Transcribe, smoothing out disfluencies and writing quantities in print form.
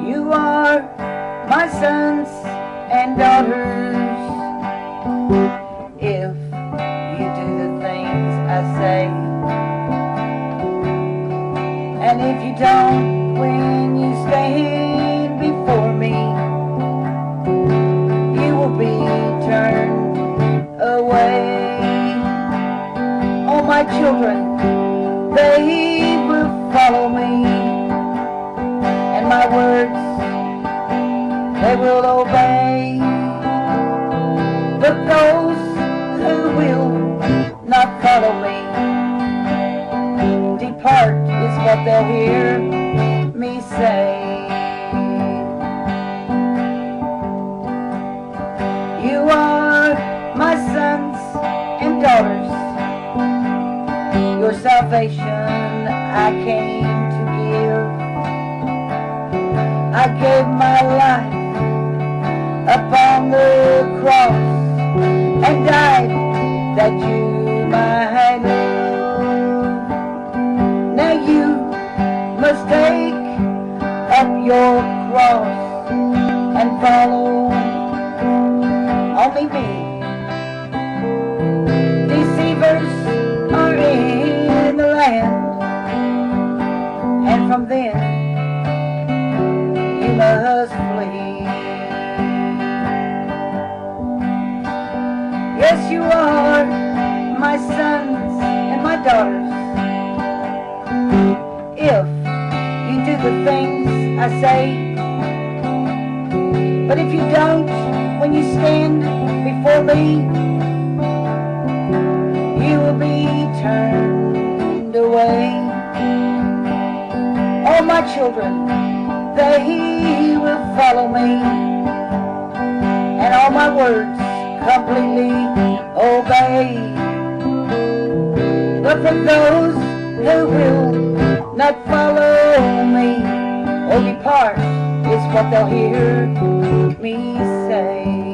You are my sons and daughters. If you do the things I say, and if you don't when you stand before me, you will be turned away. All my children, they will follow me, and my words they will obey. But those who will not follow me, depart is what they'll hear me say. You are my sons and daughters. Your salvation I came to give. I gave my life upon the cross and died that you might live. Now you must take up your cross and follow only me. Deceivers are in the land, and from them you must flee. Yes, you are my sons and my daughters. If you do the things I say, but if you don't when you stand before me, you will be turned away. All my children, they will follow me, and all my words completely obey. But for those who will not follow me or depart is what they'll hear me say.